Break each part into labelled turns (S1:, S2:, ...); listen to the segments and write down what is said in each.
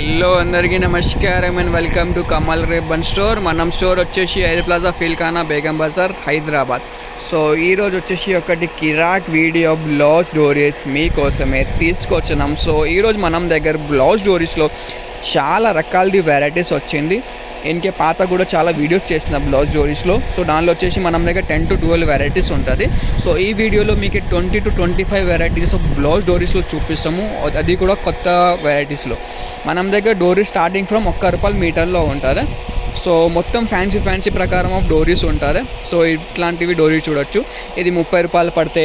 S1: Hello అందరికీ నమస్కారం and welcome to Kamal Ray-Ban store. మనం స్టోర్ వచ్చేసి air plaza Feelkhana Begum Bazaar Hyderabad. So ఈరోజు వచ్చేసి ఒకటి కిరాక్ వీడియో బ్లౌజ్ డోరీస్ మీకోసమే తీసుకొచ్చినాం. సో ఈరోజు మనం దగ్గర బ్లౌజ్ డోరీస్లో చాలా రకాలది వెరైటీస్ వచ్చింది. ఇంకే పాత కూడా చాలా వీడియోస్ చేసిన బ్లౌజ్ డోరీస్లో. సో దానిలో వచ్చేసి మనం దగ్గర 10 to 12 వెరైటీస్ ఉంటుంది. సో ఈ వీడియోలో మీకు 20 to 25 వెరైటీస్ ఆఫ్ బ్లౌజ్ డోరీస్లో చూపిస్తాము. అది కూడా కొత్త వెరైటీస్లో. మనం దగ్గర డోరీ స్టార్టింగ్ ఫ్రమ్ ₹1 మీటర్లో ఉంటుంది. సో మొత్తం ఫ్యాన్సీ ప్రకారం ఆఫ్ డోరీస్ ఉంటుంది. సో ఇట్లాంటివి డోరీ చూడొచ్చు. ఇది ₹30 పడితే,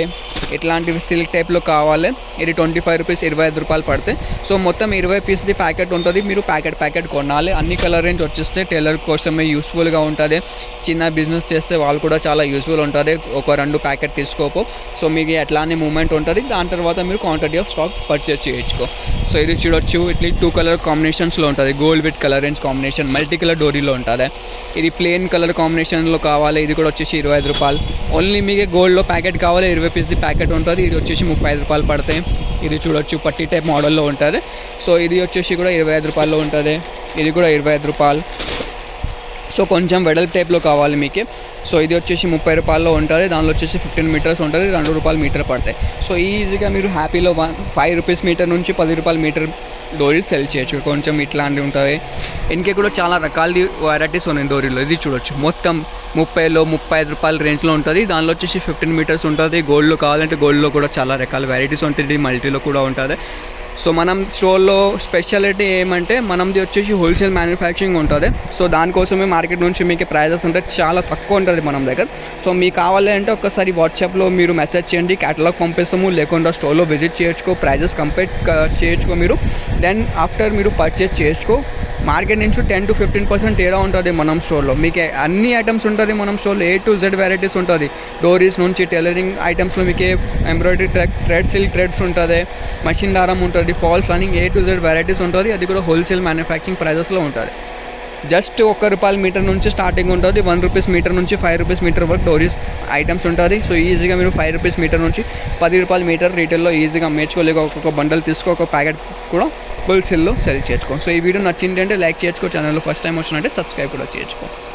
S1: ఇట్లాంటివి సిల్క్ టైప్లో కావాలి ఇది ₹25, ₹25 పడతాయి. సో మొత్తం 20 పీస్ది ప్యాకెట్ ఉంటుంది. మీరు ప్యాకెట్ కొనాలి. అన్ని కలర్ రేంజ్ వచ్చేస్తే టైలర్ కోసమే యూస్ఫుల్గా ఉంటుంది. చిన్న బిజినెస్ చేస్తే వాళ్ళు కూడా చాలా యూస్ఫుల్ ఉంటుంది. ఒక 2 ప్యాకెట్ తీసుకోపో. సో మీకు ఎట్లానే మూమెంట్ ఉంటుంది. దాని తర్వాత మీరు క్వాంటిటీ ఆఫ్ స్టాక్ పర్చేస్ చేయొచ్చుకో. సో ఇది చూడొచ్చు. ఇట్లా 2 కలర్ కాంబినేషన్స్లో ఉంటుంది. Gold with colour range combination multi colour డోరీలో ఉంటుంది. ఇది ప్లెయిన్ కలర్ కాంబినేషన్లో కావాలి. ఇది కూడా వచ్చేసి ₹25. ఓన్లీ మీకు గోల్డ్లో ప్యాకెట్ కావాలి 20 పీస్ది ప్యాకెట్ ఉంటుంది. ఇది వచ్చేసి ₹35 పడతాయి. ఇది చూడొచ్చు పట్టీ టైప్ మోడల్లో ఉంటుంది. సో ఇది వచ్చేసి కూడా ₹25లో ఉంటుంది. ఇది కూడా ₹25. సో కొంచెం వెడల్పు టైప్లో కావాలి మీకు. సో ఇది వచ్చేసి ₹30లో ఉంటుంది. దానిలో వచ్చేసి 15 మీటర్స్ ఉంటుంది. ₹2 మీటర్ పడతాయి. సో ఈజీగా మీరు హ్యాపీలో ₹5 మీటర్ నుంచి ₹10 మీటర్ డోరీస్ సెల్ చేయొచ్చు. కొంచెం ఇట్లాంటివి ఉంటాయి. ఇంకే కూడా చాలా రకాల వెరైటీస్ ఉన్నాయి డోరీలో. ఇది చూడొచ్చు. మొత్తం ₹30, ₹35 రేంజ్లో ఉంటుంది. దానిలో వచ్చేసి 15 మీటర్స్ ఉంటుంది. గోల్డ్లో కావాలంటే గోల్డ్లో కూడా చాలా రకాల వెరైటీస్ ఉంటుంది. మల్టీలో కూడా ఉంటుంది. సో మనం స్టోర్లో స్పెషాలిటీ ఏమంటే మనది వచ్చేసి హోల్సేల్ మ్యానుఫ్యాక్చరింగ్ ఉంటుంది. సో దానికోసమే మార్కెట్ నుంచి మీకు ప్రైజెస్ ఉంటాయి చాలా తక్కువ ఉంటుంది మనం దగ్గర. సో మీకు కావాలి అంటే ఒకసారి వాట్సాప్లో మీరు మెసేజ్ చేయండి, క్యాటలాగ్ పంపిస్తాము. లేకుండా స్టోర్లో విజిట్ చేయొచ్చుకో, ప్రైజెస్ కంపేర్ చేయొచ్చుకో మీరు. దెన్ ఆఫ్టర్ మీరు పర్చేస్ చేసుకో. మార్కెట్ నుంచి 10 to 15% తేడా ఉంటుంది మనం స్టోర్లో. మీకు అన్ని ఐటమ్స్ ఉంటుంది మనం స్టోర్లో. A to Z వెరైటీస్ ఉంటుంది. డోరీస్ నుంచి టైలరింగ్ ఐటమ్స్లో మీకు ఎంబ్రాయిడరీ థ్రెడ్, సిల్క్ థ్రెడ్స్ ఉంటుంది, మషిన్ దారం ఉంటుంది, falls running A to Z varieties ఉంటుంది. అది కూడా హోల్సేల్ మ్యానుఫ్యాక్చరింగ్ ప్రైజెస్లో ఉంటుంది. జస్ట్ ₹1 మీటర్ నుంచి స్టార్టింగ్ ఉంటుంది. ₹1 మీటర్ నుంచి ₹5 మీటర్ వరకు డోరీస్ ఐటమ్స్ ఉంటుంది. సో ఈజీగా మీరు ₹5 మీటర్ నుంచి ₹10 మీటర్ రీటైల్లో ఈజీగా అమ్మేసుకోలేక ఒక్కొక్క బండల్ తీసుకో, ఒక ప్యాకెట్ కూడా హోల్సేల్లో సెల్ చేసుకో. సో ఈ వీడియో నచ్చింది అంటే లైక్ చేసుకో. ఛానల్లో ఫస్ట్ టైం వచ్చినట్టే సబ్స్క్రైబ్ కూడా చేసుకో.